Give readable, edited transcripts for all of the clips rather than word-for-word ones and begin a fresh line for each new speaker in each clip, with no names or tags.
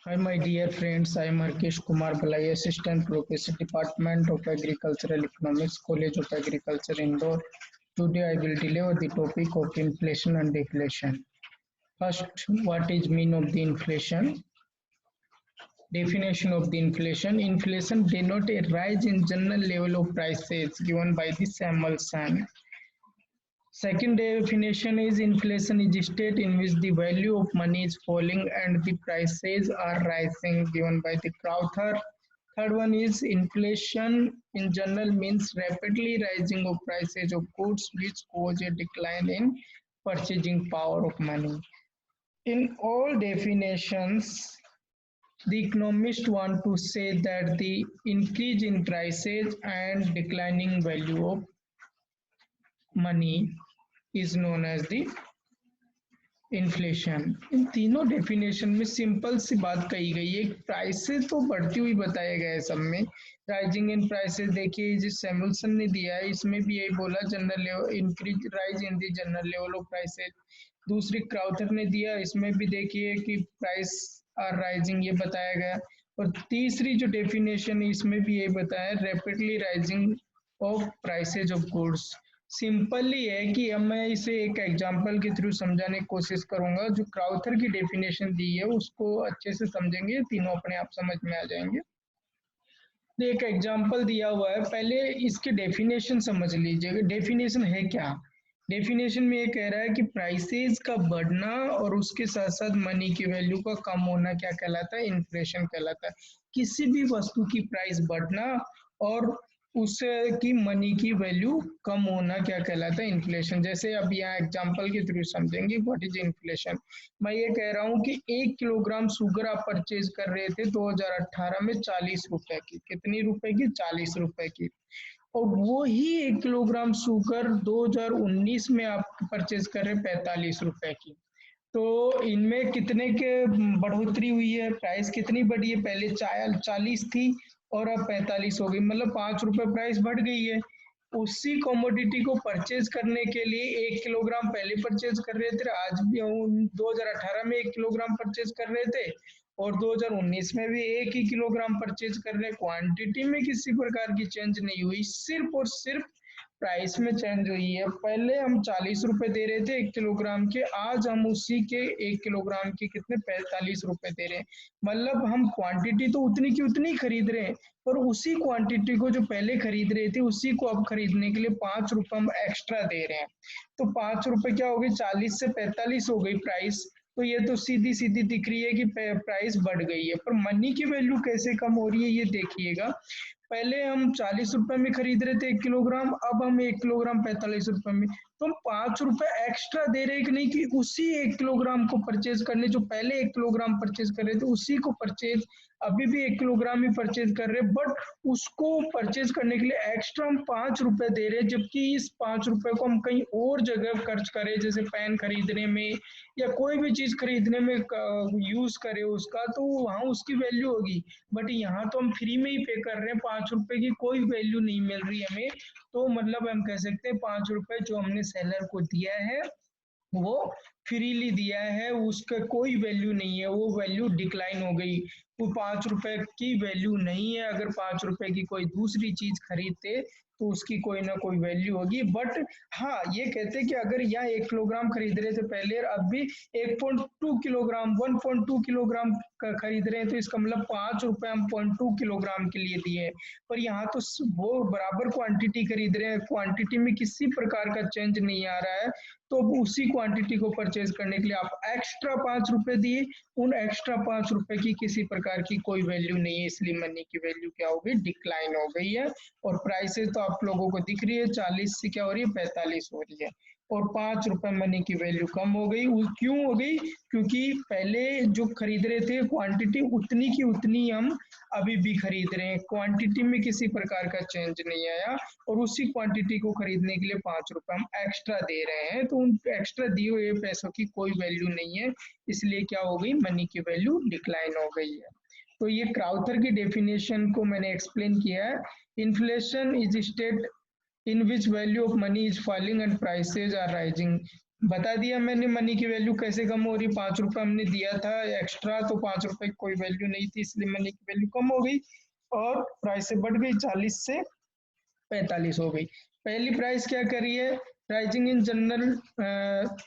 Hi, my dear friends. I am Arkesh Kumar Balai, Assistant Professor, Department of Agricultural Economics, College of Agriculture, Indore. Today, I will deliver the topic of inflation and deflation. First, what is mean of the inflation? Definition of the inflation. Inflation denotes a rise in general level of prices given by the Samuelson. Second definition is inflation is a state in which the value of money is falling and the prices are rising, given by the Crowther. Third one is inflation in general means rapidly rising of prices of goods which cause a decline in purchasing power of money. In all definitions, the economists want to say that the increase in prices and declining value of money is known as the inflation. इन तीनों definition में simple सी बात कही गई है, prices तो बढ़ती हुई बताया गया है सब में। राइजिंग इन प्राइसेस देखिए जिस सैमुअलसन ने दिया है इसमें भी यही बोला, general level increase rise in the general level of prices. दूसरी क्राउथर ने दिया, इसमें भी देखिए कि प्राइस आर राइजिंग ये बताया गया। और तीसरी जो डेफिनेशन है इसमें भी यही बताया, rapidly rising of prices of goods. Simply है कि अब मैं इसे एक एग्जांपल के थ्रू समझाने की कोशिश करूंगा। जो क्राउथर की डेफिनेशन दी है उसको अच्छे से समझेंगे, तीनों अपने आप समझ में आ जाएंगे। एक एग्जांपल दिया हुआ है, पहले इसके डेफिनेशन समझ लीजिएगा। डेफिनेशन है क्या? डेफिनेशन में ये कह रहा है कि प्राइसेस का बढ़ना और उसके साथ साथ मनी की वैल्यू का कम होना क्या कहलाता है? इन्फ्लेशन कहलाता है। किसी भी वस्तु की प्राइस बढ़ना और उसकी मनी की वैल्यू कम होना क्या कहलाता है? इन्फ्लेशन। जैसे अब यहाँ एग्जांपल के थ्रू समझेंगे व्हाट इज इन्फ्लेशन। मैं ये कह रहा हूँ कि 1 किलोग्राम शुगर आप परचेज कर रहे थे 2018 में 40 रुपए की। कितनी रुपए की? 40 रुपए की। और वो ही 1 किलोग्राम शुगर 2019 में आप परचेज कर रहे 45 रुपए की। तो इनमें कितने के बढ़ोतरी हुई है? प्राइस कितनी बढ़ी है? पहले 40 थी और अब 45 हो गई, मतलब 5 रुपए प्राइस बढ़ गई है। उसी कमोडिटी को परचेज करने के लिए 1 किलोग्राम पहले परचेज कर रहे थे, आज भी 2018 में 1 किलोग्राम परचेज कर रहे थे और 2019 में भी 1 ही किलोग्राम परचेज कर रहे। क्वांटिटी में किसी प्रकार की चेंज नहीं हुई, सिर्फ और सिर्फ प्राइस में चेंज हुई है। पहले हम 40 रुपए दे रहे थे 1 किलोग्राम के, आज हम उसी के 1 किलोग्राम के कितने 45 रुपए दे रहे हैं। मतलब हम क्वांटिटी तो उतनी की उतनी खरीद रहे हैं, पर उसी क्वांटिटी को जो पहले खरीद रहे थे उसी को अब खरीदने के लिए 5 रुपए हम एक्स्ट्रा दे रहे हैं। तो 5 रुपए क्या हो गई? 40 से 45 हो गई प्राइस। तो ये तो सीधी सीधी दिख रही है कि प्राइस बढ़ गई है, पर मनी की वैल्यू कैसे कम हो रही है ये देखिएगा। पहले हम 40 रुपए में खरीद रहे थे 1 किलोग्राम, अब हम 1 किलोग्राम 45 रुपए में। तो हम 5 रुपए एक्स्ट्रा दे रहे हैं कि नहीं, कि उसी 1 किलोग्राम को परचेज करने, जो पहले 1 किलोग्राम परचेज कर रहे थे उसी को परचेज अभी भी 1 किलोग्राम ही परचेज कर रहे हैं, बट उसको परचेज करने के लिए एक्स्ट्रा हम 5 रुपए दे रहे हैं। जबकि इस 5 रुपए को हम कहीं और जगह खर्च करें, जैसे पेन खरीदने में या कोई भी चीज खरीदने में यूज करें उसका, तो वहां उसकी वैल्यू होगी। बट यहाँ तो हम फ्री में ही पे कर रहे हैं, 5 रुपए की कोई वैल्यू नहीं मिल रही हमें। तो मतलब हम कह सकते हैं 5 रुपए जो हमने सेलर को दिया है वो फ्रीली दिया है, उसका कोई वैल्यू नहीं है, वो वैल्यू डिक्लाइन हो गई। वो 5 रुपए की वैल्यू नहीं है। अगर 5 रुपए की कोई दूसरी चीज खरीदते तो उसकी कोई ना कोई वैल्यू होगी। बट हाँ, ये कहते हैं कि अगर यहाँ 1 किलोग्राम खरीद रहे थे पहले, अब भी 1.2 किलोग्राम 1.2 किलोग्राम खरीद रहे हैं, तो इसका मतलब 5 रुपए हम 0.2 किलोग्राम के लिए दिए। पर यहाँ तो वो बराबर क्वांटिटी खरीद रहे हैं, क्वांटिटी में किसी प्रकार का चेंज नहीं आ रहा है। तो उसी क्वांटिटी को परचेज करने के लिए आप एक्स्ट्रा 5 रुपए दिए, उन एक्स्ट्रा 5 रुपए की किसी प्रकार की कोई वैल्यू नहीं है, इसलिए मनी की वैल्यू क्या हो गई? डिक्लाइन हो गई है। और प्राइसेस तो आप लोगों को दिख रही है, 40 से क्या हो रही है? 45 हो रही है। और 5 रुपए मनी की वैल्यू कम हो गई। क्यों हो गई? क्योंकि पहले जो खरीद रहे थे क्वांटिटी उतनी की उतनी हम अभी भी खरीद रहे हैं, क्वांटिटी में किसी प्रकार का चेंज नहीं आया। और उसी क्वांटिटी को खरीदने के लिए 5 रुपए हम एक्स्ट्रा दे रहे हैं, तो उन एक्स्ट्रा दिए हुए पैसों की कोई वैल्यू नहीं है, इसलिए क्या हो गई? मनी की वैल्यू डिक्लाइन हो गई है। तो ये क्राउथर की डेफिनेशन को मैंने एक्सप्लेन किया है। Inflation is state in which value of money is falling and prices are rising. बता दिया मैंने मनी की वैल्यू कैसे कम हो रही। 5 रुपये हमने दिया था एक्स्ट्रा, तो 5 रुपये की कोई वैल्यू नहीं थी, इसलिए मनी की वैल्यू कम हो गई और प्राइस बढ़ गई, 40 से 45 हो गई। पहली प्राइस क्या कर रही है, rising in general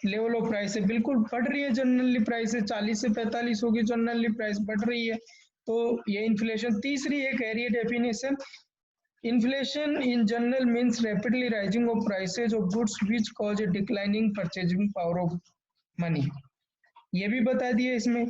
level of price है, बिल्कुल बढ़ रही है जनरली प्राइस, 40 से 45 होगी, जनरली प्राइस बढ़ रही है। तो ये इन्फ्लेशन। तीसरी ये कह रही है definition, inflation in general means rapidly rising of prices of goods which cause a declining purchasing power of money। ये भी बता दिया इसमें,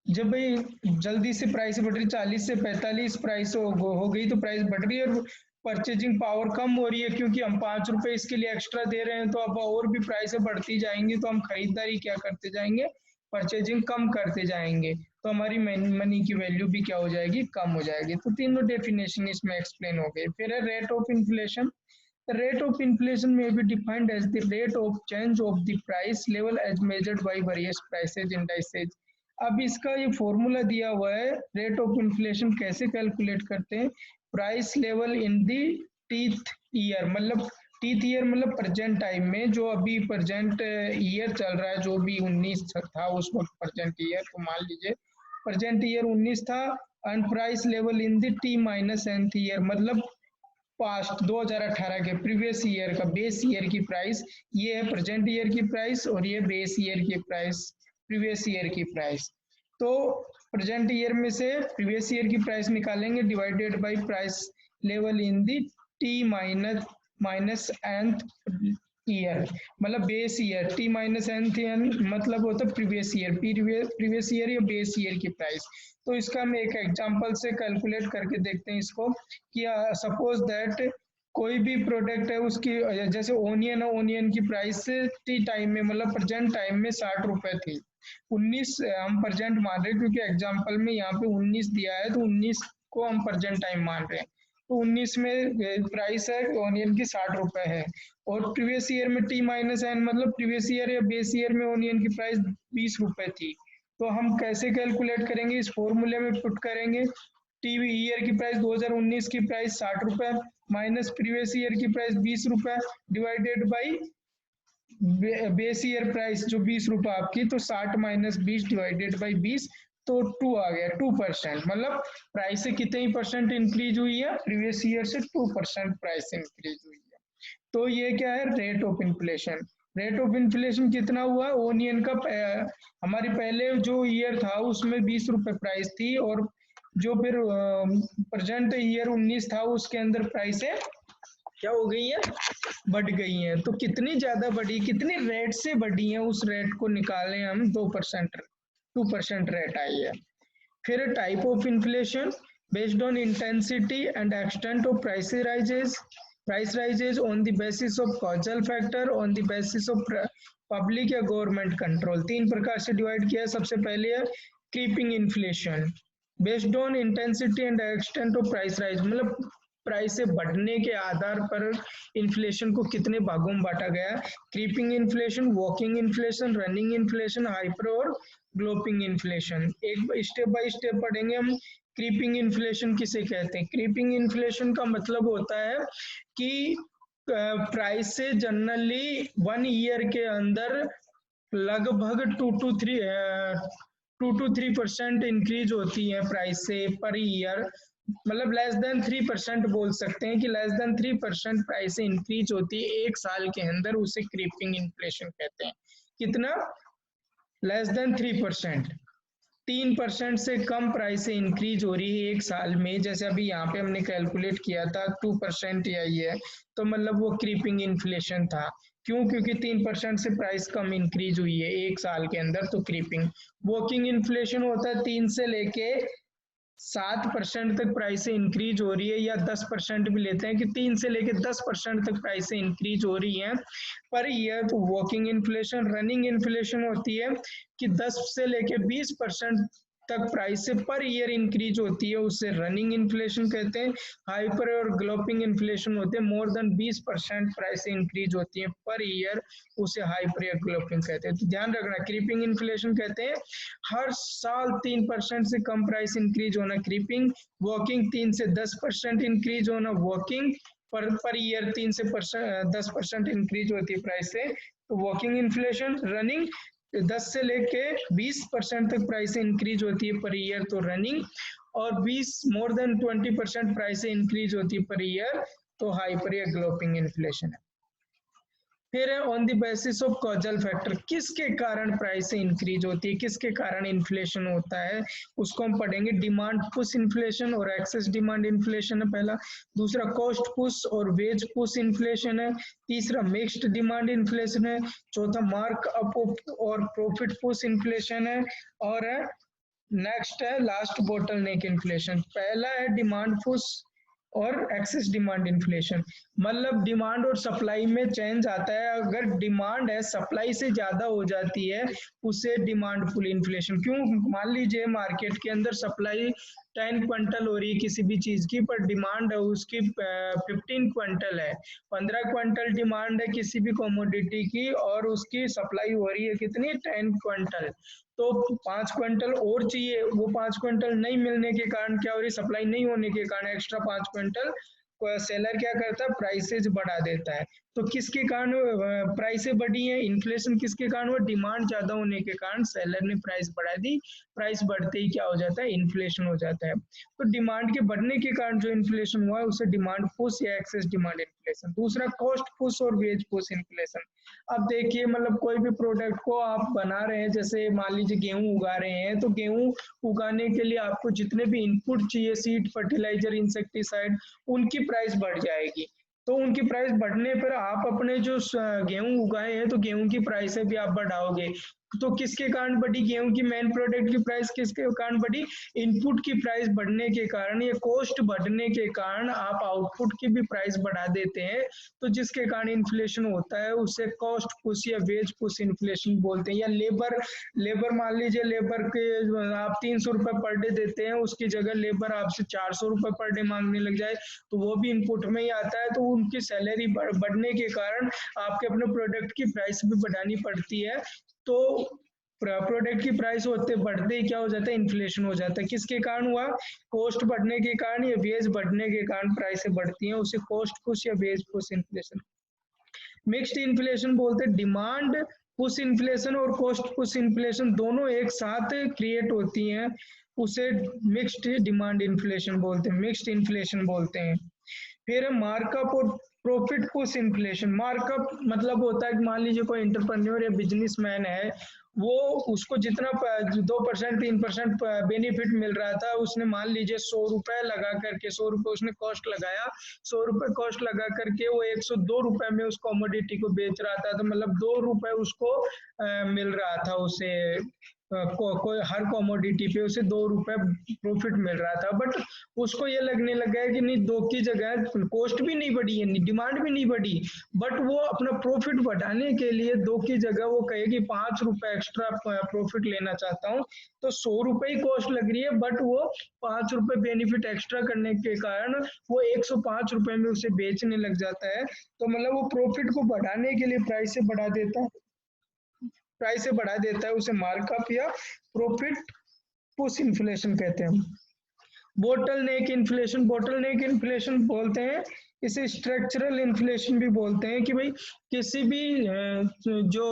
जब भाई जल्दी से प्राइस बढ़ रही, 40 से 45 प्राइस हो गई तो प्राइस बढ़ रही है और परचेजिंग पावर कम हो रही है, क्योंकि हम 5 रुपए इसके लिए एक्स्ट्रा दे रहे हैं, तो अब और भी प्राइस बढ़ती जाएंगी, तो हम खरीदारी क्या करते जाएंगे, परचेजिंग कम करते जाएंगे, तो हमारी मनी की वैल्यू भी क्या हो जाएगी, कम हो जाएगी। तो तीनों डेफिनेशन इसमें एक्सप्लेन हो गए। फिर है rate of inflation. The rate of inflation may be defined as the rate of change of the price level as measured by various prices indices। अब इसका ये फॉर्मूला दिया हुआ है, रेट ऑफ इन्फ्लेशन कैसे कैलकुलेट करते हैं, price level in the teeth year, मतलब टीथ ईयर मतलब प्रेजेंट टाइम में, जो अभी प्रेजेंट ईयर चल रहा है, जो भी 19 था उस वक्त प्रेजेंट ईयर, तो मान लीजिए प्रेजेंट ईयर 19 था, and price level in the t minus nth year, मतलब पास्ट 2018 के प्रीवियस ईयर का बेस ईयर की प्राइस, ये है प्रेजेंट ईयर की प्राइस और ये बेस ईयर की प्राइस, प्रीवियस ईयर की प्राइस। तो प्रेजेंट ईयर में से प्रीवियस ईयर की प्राइस निकालेंगे divided by price level in the t minus nth year, मतलब base year, t minus nth year मतलब होता है प्रीवियस ईयर, प्रीवियस ईयर या बेस ईयर की प्राइस। तो इसका हम एक एग्जांपल से कैलकुलेट करके देखते हैं इसको, कि सपोज दैट कोई भी प्रोडक्ट है उसकी, जैसे ओनियन है, ओनियन की प्राइस टी टाइम में मतलब प्रेजेंट टाइम में 60 रुपए थी, 19 हम प्रेजेंट मान रहे हैं क्योंकि एग्जांपल में यहाँ पे 19 दिया है, तो 19 को हम प्रेजेंट टाइम मान रहे हैं, तो 19 में प्राइस है ओनियन की 60 रुपए है, और प्रीवियस ईयर में टी माइनस एन मतलब प्रीवियस ईयर या बेस ईयर में ओनियन की प्राइस 20 रुपए थी। तो हम कैसे कैलकुलेट करेंगे, इस फॉर्मूले में पुट करेंगे, टी ईयर की प्राइस 2019 की प्राइस 60 रुपए माइनस प्रीवियस ईयर की प्राइस 20 रुपए divided by base year price जो 20 रुपए आपकी, तो 60 माइनस 20 डिवाइडेड बाई 20, तो 2 आ गया, 2%, मतलब प्राइस से कितनी परसेंट इंक्रीज हुई है, प्रीवियस ईयर से 2% प्राइस इंक्रीज हुई है। तो ये क्या है, rate of inflation. Rate of inflation कितना हुआ, ओनियन का हमारी पहले जो ईयर था उसमें 20 रुपए प्राइस थी, और जो फिर प्रेजेंट ईयर 19 था उसके अंदर प्राइसें क्या हो गई है, बढ़ गई हैं। तो कितनी ज्यादा बढ़ी, कितनी रेट से बढ़ी है, उस रेट को निकालें हम, 2% रेट आई है। फिर type of inflation, based on intensity and extent of price rises on the basis of causal factor, on the basis of public या गवर्नमेंट कंट्रोल। 3 प्रकार से डिवाइड किया है। सबसे पहले है creeping inflation, based on intensity and extent of price rise, मतलब price से बढ़ने के आधार पर इन्फ्लेशन को कितने भागों में बांटा गया, creeping inflation, walking inflation, running inflation, hyper और ग्लोपिंग इन्फ्लेशन। एक स्टेप बाय स्टेप पढ़ेंगे हम। क्रीपिंग इन्फ्लेशन किसे कहते हैं, क्रीपिंग इन्फ्लेशन का मतलब होता है कि प्राइस से जनरली 1 ईयर के अंदर लगभग 2 to 3% इंक्रीज होती है प्राइस से पर ईयर, मतलब लेस देन 3% बोल सकते हैं कि लेस देन 3% प्राइस इंक्रीज होती है एक साल के अंदर, उसे क्रीपिंग इन्फ्लेशन कहते हैं। कितना, लेस देन 3%, 3% से कम प्राइस इंक्रीज हो रही है एक साल में, जैसे अभी यहाँ पे हमने कैलकुलेट किया था 2% आई है, तो मतलब वो क्रीपिंग इन्फ्लेशन था। क्यों, क्योंकि 3% से प्राइस कम इंक्रीज हुई है एक साल के अंदर, तो क्रीपिंग। वॉकिंग इन्फ्लेशन होता है 3 से लेके 7% तक प्राइस इंक्रीज हो रही है, या 10% भी लेते हैं कि 3 से लेके 10% तक प्राइस इंक्रीज हो रही है पर ईयर, तो वॉकिंग इन्फ्लेशन। रनिंग इन्फ्लेशन होती है कि 10 से लेके 20% तक प्राइस से पर ईयर इंक्रीज होती है, उससे रनिंग इन्फ्लेशन कहते हैं। हाइपर और ग्लोपिंग इन्फ्लेशन होते हैं मोर देन 20% प्राइस इंक्रीज होती है पर ईयर, उसे हाइपर या ग्लोपिंग कहते हैं। तो ध्यान रखना, क्रीपिंग इन्फ्लेशन कहते हैं हर साल 3% से कम प्राइस इंक्रीज होना क्रीपिंग, वॉकिंग 3 से 10% इंक्रीज होना वॉकिंग, पर ईयर 10% इंक्रीज होती है प्राइस से। तो वॉकिंग इन्फ्लेशन, रनिंग 10 से लेके 20% तक प्राइस इंक्रीज होती है पर ईयर, तो रनिंग, और 20 मोर देन 20% प्राइस इंक्रीज होती है पर ईयर, तो हाइपर या गलोपिंग इन्फ्लेशन है। फिर है on the basis of causal factor, किसके कारण प्राइस इंक्रीज होती है, किसके कारण इन्फ्लेशन होता है, उसको हम पढ़ेंगे। डिमांड पुश इन्फ्लेशन और एक्सेस डिमांड इन्फ्लेशन है पहला। दूसरा कॉस्ट पुश और वेज पुश इन्फ्लेशन है। तीसरा मिक्स्ड डिमांड इन्फ्लेशन है। चौथा मार्क अप और प्रॉफिट पुश इन्फ्लेशन है। और नेक्स्ट है लास्ट बोटल नेक इन्फ्लेशन। पहला है डिमांड पुश और एक्सेस डिमांड इन्फ्लेशन, मतलब डिमांड और सप्लाई में चेंज आता है। अगर डिमांड है सप्लाई से ज्यादा हो जाती है उसे डिमांड पुल इन्फ्लेशन। क्यों? मान लीजिए मार्केट के अंदर सप्लाई 10 क्विंटल हो रही है किसी भी चीज की, पर डिमांड है उसकी 15 क्विंटल है, 15 क्विंटल डिमांड है किसी भी कमोडिटी की और उसकी सप्लाई हो रही है कितनी, 10 क्विंटल। तो 5 क्विंटल और चाहिए, वो 5 क्विंटल नहीं मिलने के कारण क्या हो रही, सप्लाई नहीं होने के कारण एक्स्ट्रा 5 क्विंटल सेलर क्या करता है, प्राइसेज बढ़ा देता है। तो किसके कारण प्राइसें बढ़ी है, इन्फ्लेशन किसके कारण हुआ, डिमांड ज्यादा होने के कारण सेलर ने प्राइस बढ़ा दी। प्राइस बढ़ते ही क्या हो जाता है, इन्फ्लेशन हो जाता है। तो डिमांड के बढ़ने के कारण जो इन्फ्लेशन हुआ है उसे डिमांड पुश या एक्सेस डिमांड इन्फ्लेशन। दूसरा कॉस्ट पुश और वेज पुश इन्फ्लेशन। अब देखिए मतलब कोई भी प्रोडक्ट को आप बना रहे हैं, जैसे मान लीजिए गेहूं उगा रहे हैं, तो गेहूं उगाने के लिए आपको जितने भी इनपुट चाहिए, सीड, फर्टिलाइजर, इंसेक्टिसाइड, उनकी प्राइस बढ़ जाएगी। तो उनकी प्राइस बढ़ने पर आप अपने जो गेहूं उगाए हैं तो गेहूं की प्राइस भी आप बढ़ाओगे। तो किसके कारण बढ़ी, गेहूं की मेन प्रोडक्ट की प्राइस किसके कारण बढ़ी, इनपुट की प्राइस बढ़ने के कारण, ये कॉस्ट बढ़ने के कारण आप आउटपुट की भी प्राइस बढ़ा देते हैं। तो जिसके कारण इन्फ्लेशन होता है उसे कॉस्ट पुश या वेज पुश इन्फ्लेशन बोलते हैं। या लेबर लेबर मान लीजिए लेबर के आप 300 रुपए पर डे देते हैं, उसकी जगह लेबर आपसे 400 रुपए पर डे मांगने लग जाए, तो वो भी इनपुट में ही आता है। तो उनकी सैलरी बढ़ने के कारण आपके अपने प्रोडक्ट की प्राइस भी बढ़ानी पड़ती है। तो प्रोडक्ट की प्राइस होते बढ़ते ही क्या हो जाता है, इन्फ्लेशन हो जाता है। किसके कारण हुआ, कॉस्ट बढ़ने के कारण या वेज बढ़ने के कारण प्राइसें बढ़ती हैं, उसे कॉस्ट पुश या wage push inflation. Mixed inflation बोलते हैं, डिमांड पुश इन्फ्लेशन और कॉस्ट पुश इन्फ्लेशन दोनों एक साथ क्रिएट होती हैं, उसे मिक्स्ड डिमांड इन्फ्लेशन बोलते हैं, मिक्स्ड इन्फ्लेशन बोलते हैं। फिर मार्कअप और प्रॉफिट पुश इन्फ्लेशन। मार्कअप मतलब होता है कि मान लीजिए कोई एंटरप्रेन्योर या बिजनेसमैन है, वो उसको जितना 2% 3% बेनिफिट मिल रहा था, उसने मान लीजिए 100 रुपए लगा करके, 100 रुपए उसने कॉस्ट लगाया, 100 रुपए कॉस्ट लगा करके वो 102 रुपए में उस कमोडिटी को बेच रहा था। तो मतलब 2 रुपए उसको मिल रहा था उसे, कोई हर कमोडिटी पे उसे 2 रुपए प्रॉफिट मिल रहा था। बट उसको ये लगने लगा है कि नहीं, 2 की जगह कॉस्ट भी नहीं बढ़ी है, डिमांड भी नहीं बढ़ी, बट वो अपना प्रॉफिट बढ़ाने के लिए 2 की जगह वो कहे कि 5 रुपए एक्स्ट्रा प्रॉफिट लेना चाहता हूँ। तो 100 रुपए ही कॉस्ट लग रही है, बट वो 5 रुपए बेनिफिट एक्स्ट्रा करने के कारण वो 105 रुपए में उसे बेचने लग जाता है। तो मतलब वो प्रॉफिट को बढ़ाने के लिए प्राइस से बढ़ा देता है, प्राइस से बढ़ा देता है, उसे मार्कअप या प्रॉफिट पुश इन्फ्लेशन कहते हैं। बोटल नेक इन्फ्लेशन, बोटल नेक इन्फ्लेशन बोलते हैं, इसे स्ट्रक्चरल इन्फ्लेशन भी बोलते हैं। कि भाई किसी भी जो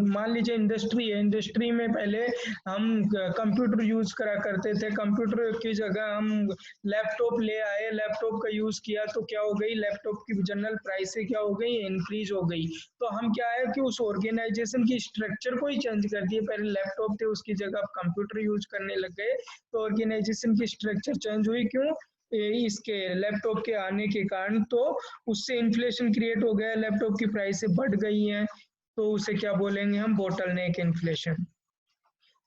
मान लीजिए इंडस्ट्री है, इंडस्ट्री में पहले हम कंप्यूटर यूज करा करते थे, कंप्यूटर की जगह हम लैपटॉप ले आए, लैपटॉप का यूज किया, तो क्या हो गई, लैपटॉप की जनरल प्राइस से क्या हो गई, इंक्रीज हो गई। तो हम क्या है कि उस ऑर्गेनाइजेशन की स्ट्रक्चर को ही चेंज कर दिए, पहले लैपटॉप थे उसकी जगह आप कंप्यूटर यूज करने लग गए, तो ऑर्गेनाइजेशन की स्ट्रक्चर चेंज हुई। क्यों, इसके लैपटॉप के आने के कारण। तो उससे इन्फ्लेशन क्रिएट हो गया, लैपटॉप की प्राइस बढ़ गई है, तो उसे क्या बोलेंगे हम, बोटलनेक इन्फ्लेशन।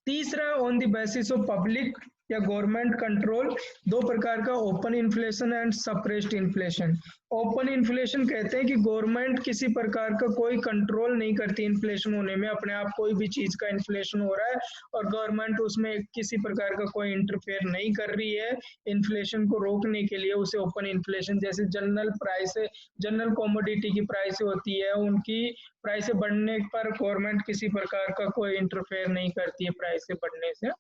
तीसरा on the basis of public या गवर्नमेंट कंट्रोल, दो प्रकार का, open inflation and suppressed inflation. Open inflation कहते हैं कि गवर्नमेंट किसी प्रकार का कोई कंट्रोल नहीं करती इन्फ्लेशन होने में, अपने आप कोई भी चीज का इन्फ्लेशन हो रहा है और गवर्नमेंट उसमें किसी प्रकार का कोई इंटरफेयर नहीं कर रही है इन्फ्लेशन को रोकने के लिए, उसे ओपन इन्फ्लेशन। जैसे जनरल प्राइस, जनरल कमोडिटी की प्राइस होती है, उनकी प्राइस बढ़ने पर गवर्नमेंट किसी प्रकार का कोई इंटरफेयर नहीं करती है प्राइस बढ़ने से,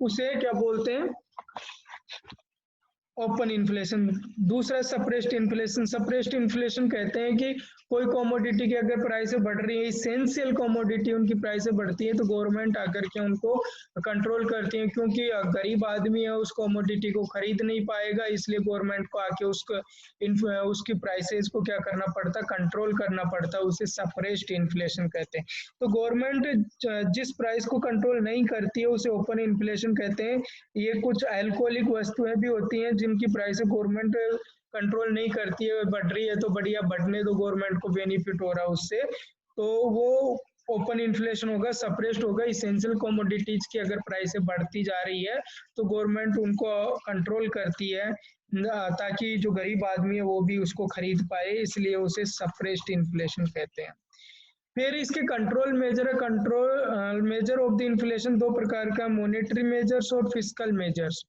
उसे क्या बोलते हैं, ओपन इन्फ्लेशन। दूसरा सप्रेस्ड इन्फ्लेशन। सप्रेस्ड इन्फ्लेशन कहते हैं कि कोई कमोडिटी की अगर प्राइसें बढ़ रही है, इसेंशियल कमोडिटी उनकी प्राइसें बढ़ती है, तो गवर्नमेंट आकर के उनको कंट्रोल करती है, क्योंकि गरीब आदमी है उस कमोडिटी को खरीद नहीं पाएगा, इसलिए गवर्नमेंट को आके उसकी प्राइसेस को क्या करना पड़ता, कंट्रोल करना पड़ता, उसे सप्रेस्ड इन्फ्लेशन कहते हैं। तो गवर्नमेंट जिस प्राइस को कंट्रोल नहीं करती है उसे ओपन इन्फ्लेशन कहते हैं। ये कुछ अल्कोहलिक वस्तुएं भी होती हैं जिनकी प्राइस गवर्नमेंट कंट्रोल नहीं करती है, बढ़ रही है तो बढ़िया, बढ़ने दो, गवर्नमेंट को बेनिफिट हो रहा है उससे, तो वो ओपन इन्फ्लेशन होगा, सप्रेस्ड होगा। इसेंशियल कमोडिटीज की अगर प्राइसें बढ़ती जा रही है तो गवर्नमेंट उनको कंट्रोल करती है, ताकि जो गरीब आदमी है वो भी उसको खरीद पाए, इसलिए उसे सप्रेस्ड इन्फ्लेशन कहते हैं। फिर इसके कंट्रोल मेजर है। Control measure of the inflation दो प्रकार का, मॉनेटरी मेजर्स और फिस्कल मेजर्स।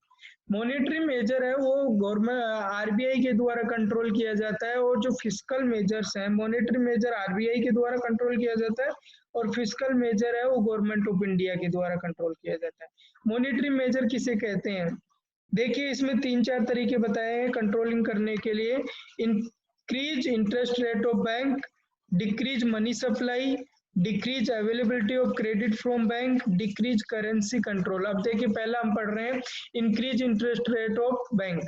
मॉनेटरी मेजर है वो गवर्नमेंट आरबीआई के द्वारा कंट्रोल किया जाता है, और जो फिस्कल मेजर्स है, मॉनेटरी मेजर आरबीआई के द्वारा कंट्रोल किया जाता है और फिस्कल मेजर है वो गवर्नमेंट ऑफ इंडिया के द्वारा कंट्रोल किया जाता है। मॉनेटरी मेजर किसे कहते हैं? देखिए इसमें 3-4 तरीके बताए हैं कंट्रोलिंग करने के लिए। Increase interest rate of bank, decrease money supply, decrease availability of credit from bank, decrease currency control. अब देखिए पहला हम पढ़ रहे हैं increase interest rate of bank.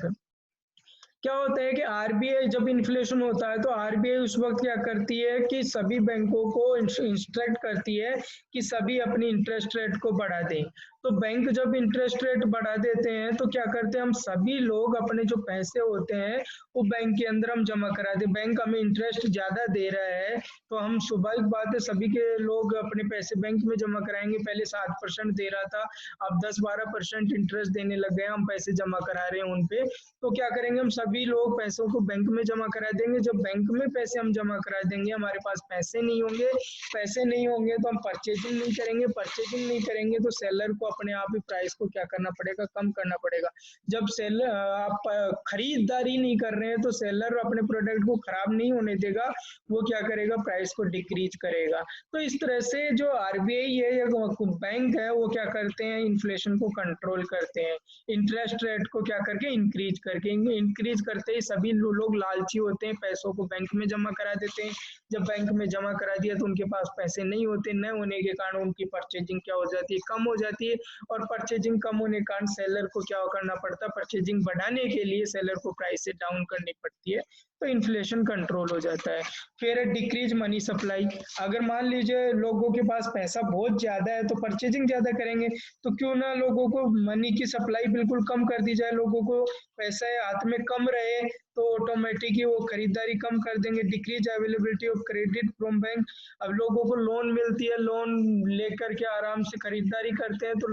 क्या होता है कि आरबीआई जब इन्फ्लेशन होता है तो आरबीआई उस वक्त क्या करती है कि सभी बैंकों को इंस्ट्रक्ट करती है कि सभी अपनी इंटरेस्ट रेट को बढ़ा दें। तो बैंक जब इंटरेस्ट रेट बढ़ा देते हैं तो क्या करते हैं, हम सभी लोग अपने जो पैसे होते हैं वो बैंक के अंदर हम जमा करा दें। बैंक हमें इंटरेस्ट ज्यादा दे रहा है तो हम स्वाभाविक बात है सभी के लोग अपने पैसे बैंक में जमा कराएंगे। पहले 7% दे रहा था, अब 10-12% इंटरेस्ट देने लग गए, हम पैसे जमा करा रहे हैं उन पे। तो क्या करेंगे, हम सभी लोग पैसों को बैंक में जमा करा देंगे। जब बैंक में पैसे हम जमा करा देंगे, हमारे पास पैसे नहीं होंगे, पैसे नहीं होंगे तो हम परचेजिंग नहीं करेंगे, परचेजिंग नहीं करेंगे तो सेलर को अपने आप ही प्राइस को क्या करना पड़ेगा, कम करना पड़ेगा। जब सेलर आप खरीदारी नहीं कर रहे हैं तो सेलर अपने प्रोडक्ट को खराब नहीं होने देगा, वो क्या करेगा, प्राइस को डिक्रीज करेगा। तो इस तरह से जो आरबीआई है या बैंक है वो क्या करते हैं, इन्फ्लेशन को कंट्रोल करते हैं, इंटरेस्ट रेट को क्या करके इंक्रीज करके। इंक्रीज करते ही सभी लोग लालची होते हैं, पैसों को बैंक में जमा करा देते हैं। जब बैंक में जमा करा दिया तो उनके पास पैसे नहीं होते, न होने के कारण उनकी परचेजिंग क्या हो जाती है, कम हो जाती है, और परचेजिंग कम होने के कारण सेलर को क्या करना पड़ता है, परचेजिंग बढ़ाने के लिए सेलर को प्राइस से डाउन करनी पड़ती है, तो इन्फ्लेशन कंट्रोल हो जाता है। फिर डिक्रीज मनी सप्लाई। अगर मान लीजिए लोगों के पास पैसा बहुत ज्यादा है तो परचेजिंग ज्यादा करेंगे, तो क्यों ना लोगों को मनी की सप्लाई बिल्कुल कम कर दी जाए, लोगों को पैसा हाथ में कम रहे तो ऑटोमेटिक ही वो खरीदारी कम कर देंगे। Decrease availability of credit from bank. अब लोगों को लोन मिलती है, लोन लेकर के आराम से खरीदारी करते हैं, तो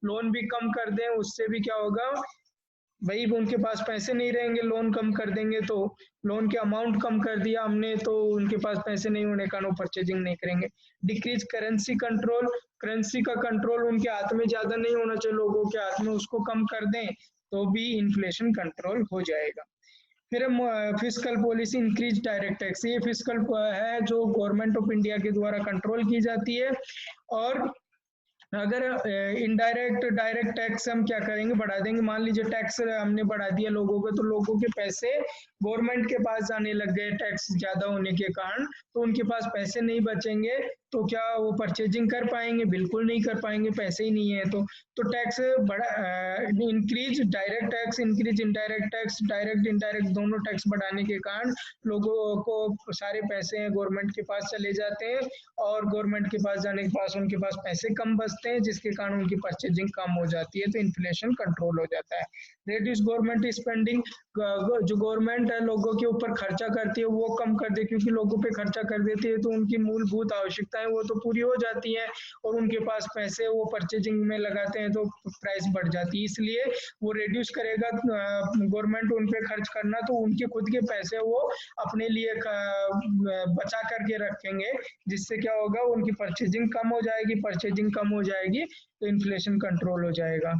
लोन भी कम कर दें, उससे भी क्या होगा, वही उनके पास पैसे नहीं रहेंगे, लोन कम कर देंगे तो लोन के अमाउंट कम कर दिया हमने तो उनके पास पैसे नहीं होने का वो परचेजिंग नहीं करेंगे। Decrease currency control. करेंसी का कंट्रोल उनके हाथ में ज्यादा नहीं होना चाहिए, लोगों के हाथ में, उसको कम कर दें तो भी इन्फ्लेशन कंट्रोल हो जाएगा। फिर fiscal policy. Increase direct tax. ये फिस्कल है जो गवर्नमेंट ऑफ इंडिया के द्वारा कंट्रोल की जाती है, और अगर इनडायरेक्ट डायरेक्ट टैक्स हम क्या करेंगे, बढ़ा देंगे। मान लीजिए टैक्स हमने बढ़ा दिया लोगों को, तो लोगों के पैसे गवर्नमेंट के पास जाने लग गए टैक्स ज्यादा होने के कारण, तो उनके पास पैसे नहीं बचेंगे, तो क्या वो परचेजिंग कर पाएंगे, बिल्कुल नहीं कर पाएंगे, पैसे ही नहीं है। तो टैक्स बढ़ा, increase direct tax, increase indirect tax, direct indirect दोनों टैक्स बढ़ाने के कारण लोगों को सारे पैसे गवर्नमेंट के पास चले जाते हैं, और गवर्नमेंट के पास जाने के पास उनके पास पैसे कम बचते हैं, जिसके कारण उनकी परचेजिंग कम हो जाती है, तो इन्फ्लेशन कंट्रोल हो जाता है। Reduce government spending. जो गवर्नमेंट है लोगों के ऊपर खर्चा करती है वो कम कर दे, क्योंकि लोगों पे खर्चा कर देती है तो उनकी मूलभूत आवश्यकताएं वो तो पूरी हो जाती है, और उनके पास पैसे वो परचेजिंग में लगाते हैं तो प्राइस बढ़ जाती है, इसलिए वो रिड्यूस करेगा गवर्नमेंट उन पे खर्च करना, तो उनके खुद के पैसे वो अपने लिए बचा करके रखेंगे, जिससे क्या होगा, उनकी परचेजिंग कम हो जाएगी, परचेजिंग कम हो जाएगी तो इन्फ्लेशन कंट्रोल हो जाएगा।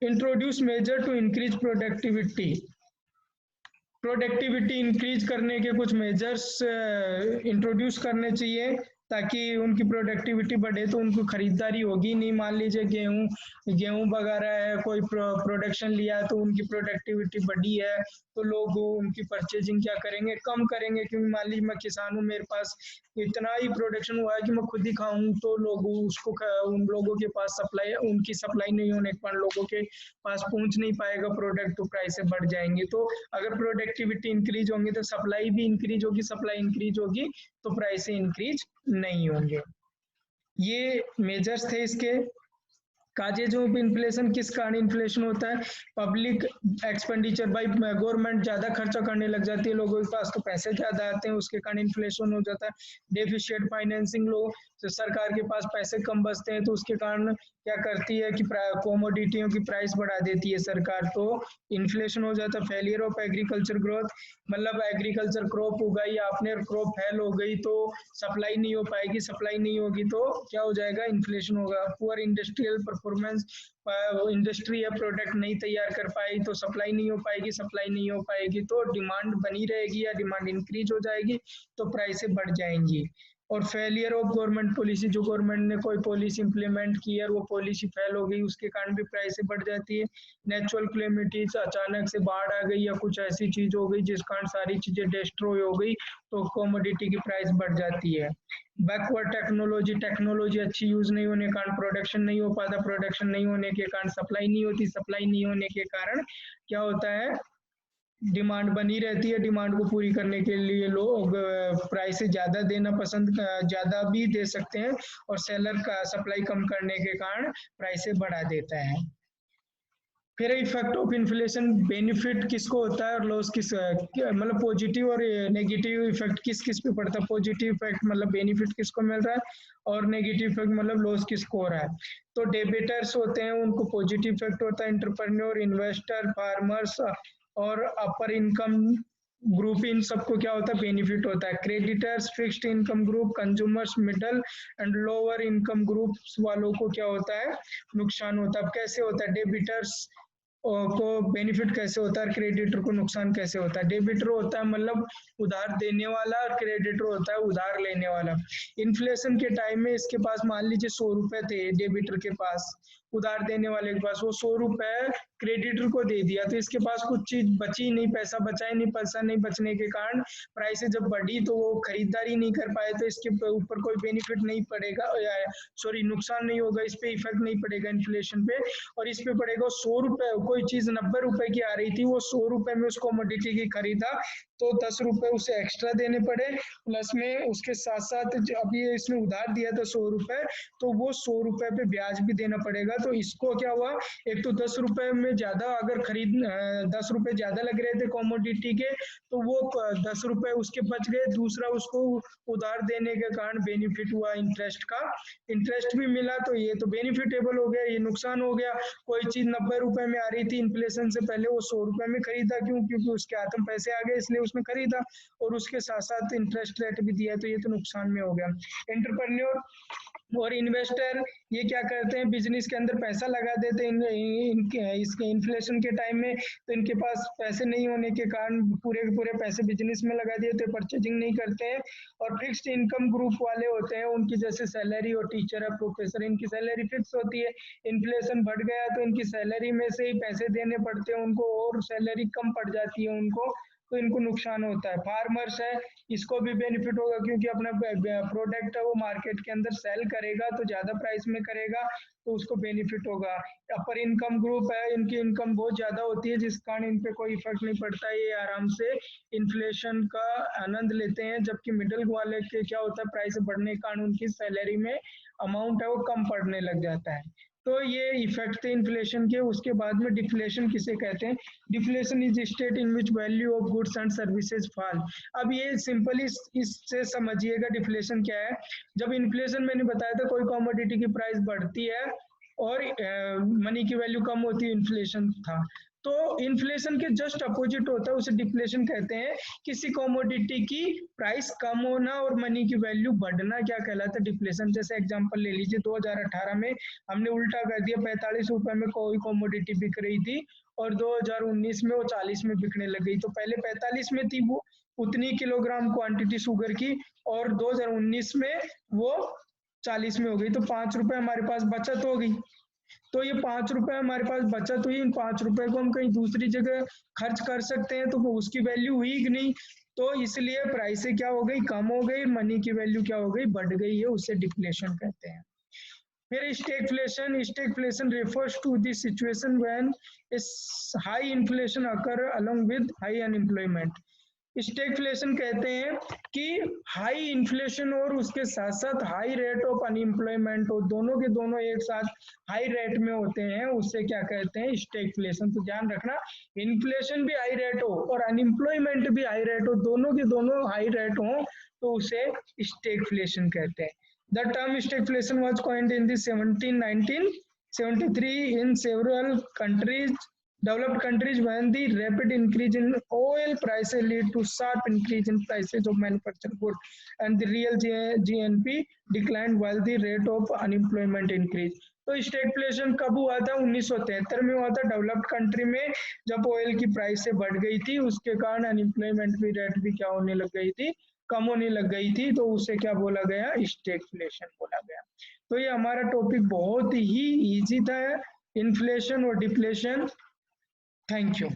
Introduce measure to increase productivity. Productivity increase करने के कुछ मेजर्स इंट्रोड्यूस करने चाहिए, ताकि उनकी प्रोडक्टिविटी बढ़े, तो उनको खरीदारी होगी नहीं। मान लीजिए गेहूं गेहूं वगैरह है, कोई प्रोडक्शन लिया है, तो उनकी प्रोडक्टिविटी बढ़ी है, तो लोग उनकी परचेजिंग क्या करेंगे, कम करेंगे। क्योंकि मान लीजिए मैं किसान हूँ, मेरे पास इतना ही प्रोडक्शन हुआ है कि मैं खुद ही खाऊं, तो लोग उसको उन लोगों के पास सप्लाई, उनकी सप्लाई नहीं होने के कारण लोगों के पास पहुंच नहीं पाएगा प्रोडक्ट, तो प्राइसें बढ़ जाएंगी। तो अगर प्रोडक्टिविटी इंक्रीज होंगी तो सप्लाई भी इंक्रीज होगी, सप्लाई इंक्रीज होगी तो प्राइसें इंक्रीज नहीं होंगे। ये मेजर्स थे इसके। काजेज ऑफ इन्फ्लेशन, किस कारण इन्फ्लेशन होता है? पब्लिक एक्सपेंडिचर बाई गवर्नमेंट ज्यादा खर्चा करने लग जाती है, लोगों के पास तो पैसे ज्यादा आते हैं, उसके कारण इन्फ्लेशन हो जाता है। डेफिशिएंट फाइनेंसिंग, लोग तो सरकार के पास पैसे कम बचते हैं, तो उसके कारण क्या करती है कि कमोडिटियों की प्राइस बढ़ा देती है सरकार, तो इन्फ्लेशन हो जाता है। फेलियर ऑफ एग्रीकल्चर ग्रोथ, मतलब एग्रीकल्चर क्रॉप उगाई आपने और क्रॉप फेल हो गई, तो सप्लाई नहीं हो पाएगी, सप्लाई नहीं होगी तो क्या हो जाएगा, इन्फ्लेशन होगा। पुअर इंडस्ट्रियल परफॉर्मेंस, इंडस्ट्री है प्रोडक्ट नहीं तैयार कर पाई तो सप्लाई नहीं हो पाएगी, सप्लाई नहीं हो पाएगी तो डिमांड बनी रहेगी या डिमांड इंक्रीज हो जाएगी, तो प्राइसें बढ़ जाएंगी। और फेलियर ऑफ गवर्नमेंट पॉलिसी, जो गवर्नमेंट ने कोई पॉलिसी इंप्लीमेंट की है, वो पॉलिसी फेल हो गई, उसके कारण भी प्राइसें बढ़ जाती है। नेचुरल क्लेमिटीज, अचानक से बाढ़ आ गई या कुछ ऐसी चीज हो गई जिस कारण सारी चीजें डिस्ट्रॉय हो गई, तो कमोडिटी की प्राइस बढ़ जाती है। बैकवर्ड टेक्नोलॉजी, टेक्नोलॉजी अच्छी यूज नहीं होने के कारण प्रोडक्शन नहीं हो पाता, प्रोडक्शन नहीं होने के कारण सप्लाई नहीं होती, सप्लाई नहीं होने के कारण क्या होता है, डिमांड बनी रहती है। डिमांड को पूरी करने के लिए लोग प्राइस से ज्यादा देना पसंद, ज्यादा भी दे सकते हैं, और सेलर का सप्लाई कम करने के कारण प्राइसें बढ़ा देता है। फिर इफेक्ट ऑफ इन्फ्लेशन, बेनिफिट किसको होता है और लॉस किस, मतलब पॉजिटिव और नेगेटिव इफेक्ट किस किस पे पड़ता है। पॉजिटिव इफेक्ट मतलब बेनिफिट किसको मिल रहा है, और नेगेटिव इफेक्ट मतलब लॉस किसको हो रहा है। तो डेबिटर्स होते हैं, उनको पॉजिटिव इफेक्ट होता है, एंटरप्रेन्योर, इन्वेस्टर, फार्मर्स और अपर इनकम ग्रुप, इन सबको क्या होता है, बेनिफिट होता है। Creditors, fixed income group, consumers, middle and lower income groups वालों को क्या होता है, नुकसान होता है। अब कैसे होता है, डेबिटर्स को बेनिफिट कैसे होता है, क्रेडिटर को नुकसान कैसे होता है। डेबिटर होता है मतलब उधार देने वाला, और क्रेडिटर होता है उधार लेने वाला। इन्फ्लेशन के टाइम में इसके पास मान लीजिए 100 रुपए थे डेबिटर के पास, उधार देने वाले के पास, वो 100 रुपए क्रेडिटर को दे दिया, तो इसके पास कुछ चीज बची नहीं, पैसा बचा ही नहीं। पैसा नहीं बचने के कारण प्राइसें जब बढ़ी तो वो खरीदारी नहीं कर पाए, तो इसके ऊपर कोई बेनिफिट नहीं पड़ेगा, सॉरी नुकसान नहीं होगा, इस पे इफेक्ट नहीं पड़ेगा इन्फ्लेशन पे। और इस पे पड़ेगा 100 रुपए, कोई चीज 90 रुपए की आ रही थी, वो 100 रुपए में उस कमोडिटी की खरीदा, तो 10 रुपए उसे एक्स्ट्रा देने पड़े, प्लस में उसके साथ साथ अभी इसने उधार दिया था 100 रुपए, तो वो 100 रुपए पे ब्याज भी देना पड़ेगा। तो इसको क्या हुआ, एक तो 10 रुपए में ज्यादा अगर 10 रुपए ज्यादा लग रहे थे कमोडिटी के, तो वो 10 रुपए उसके बच गए। दूसरा, उसको उधार देने के कारण बेनिफिट हुआ इंटरेस्ट का, इंटरेस्ट भी मिला, तो ये तो बेनिफिटेबल हो गया, ये नुकसान हो गया। कोई चीज 90 रुपए में आ रही थी इन्फ्लेशन से पहले, वो 100 रुपए में खरीदा, क्यों, क्योंकि उसके हाथ में पैसे आ गए इसलिए उसने खरीदा, और उसके साथ साथ इंटरेस्ट रेट भी दिया, तो ये तो नुकसान में हो गया। एंटरप्रेन्योर और इन्वेस्टर, ये क्या करते हैं, बिजनेस के अंदर पैसा लगा देते हैं इसके इन्फ्लेशन के टाइम में, तो इनके पास पैसे नहीं होने के कारण पूरे के पूरे पैसे बिजनेस में लगा दिए, तो परचेजिंग नहीं करते हैं। और फिक्स्ड इनकम ग्रुप वाले होते हैं, उनकी जैसे सैलरी, और टीचर है, प्रोफेसर, इनकी सैलरी फिक्स होती है। इन्फ्लेशन बढ़ गया तो इनकी सैलरी में से ही पैसे देने पड़ते हैं उनको, और सैलरी कम पड़ जाती है उनको, तो इनको नुकसान होता है। फार्मर्स है, इसको भी बेनिफिट होगा, क्योंकि अपना प्रोडक्ट है वो मार्केट के अंदर सेल करेगा, तो ज्यादा प्राइस में करेगा, तो उसको बेनिफिट होगा। अपर इनकम ग्रुप है, इनकी इनकम बहुत ज्यादा होती है, जिस कारण इन पे कोई इफेक्ट नहीं पड़ता है, ये आराम से इन्फ्लेशन का आनंद लेते हैं। जबकि मिडिल वाले के क्या होता है, प्राइस बढ़ने के कारण उनकी सैलरी में अमाउंट है वो कम पड़ने लग जाता है। तो ये इफेक्ट थे इन्फ्लेशन के। उसके बाद में डिफ्लेशन किसे कहते हैं, deflation is state in which value of goods and services fall. अब ये सिंपली इससे समझिएगा डिफ्लेशन क्या है। जब इन्फ्लेशन मैंने बताया था, कोई कमोडिटी की प्राइस बढ़ती है और मनी की वैल्यू कम होती है, इन्फ्लेशन था। तो इन्फ्लेशन के जस्ट अपोजिट होता है, उसे डिफ्लेशन कहते हैं। किसी कमोडिटी की प्राइस कम होना और मनी की वैल्यू बढ़ना क्या कहलाता है, डिफ्लेशन। जैसे एग्जांपल ले लीजिए, 2018 में हमने उल्टा कर दिया, 45 रुपए में कोई कमोडिटी बिक रही थी और 2019 में वो 40 में बिकने लग गई। तो पहले 45 में थी वो, उतनी किलोग्राम क्वांटिटी शुगर की, और 2019 में वो 40 में हो गई, तो 5 रुपए हमारे पास बचत हो गई। तो ये 5 रुपए हमारे पास बचत हुई, इन 5 रुपए को हम कहीं दूसरी जगह खर्च कर सकते हैं, तो वो उसकी वैल्यू हुई कि नहीं, तो इसलिए प्राइस क्या हो गई, कम हो गई, मनी की वैल्यू क्या हो गई, बढ़ गई है, उसे डिफ्लेशन कहते हैं। फिर stagflation refers to the situation when is high inflation occur along with high unemployment। Stagflation कहते हैं कि हाई इन्फ्लेशन और उसके साथ साथ हाई रेट ऑफ अनएम्प्लॉयमेंट हो, दोनों के दोनों एक साथ हाई रेट में होते हैं, उससे क्या कहते हैं, स्टैगफ्लेशन। तो ध्यान रखना, इन्फ्लेशन भी हाई रेट हो और अनएम्प्लॉयमेंट भी हाई रेट हो, दोनों के दोनों हाई रेट हो, तो उसे स्टैगफ्लेशन कहते हैं। The term stagflation was coined in the 1973 in several countries, developed countries, when the rapid increase in oil prices lead to sharp increase in prices of manufactured goods and the real GNP declined while the rate of unemployment increased। तो stagflation कब हुआ था, 1973 में हुआ था, developed country में, जब oil की प्राइस से बढ़ गई थी, उसके कारण अनएम्प्लॉयमेंट भी रेट भी क्या होने लग गई थी, कम होने लग गई थी, तो उसे क्या बोला गया, स्टैगफ्लेशन बोला गया। तो ये हमारा टॉपिक बहुत ही इजी था, इन्फ्लेशन और डिफ्लेशन। Thank you.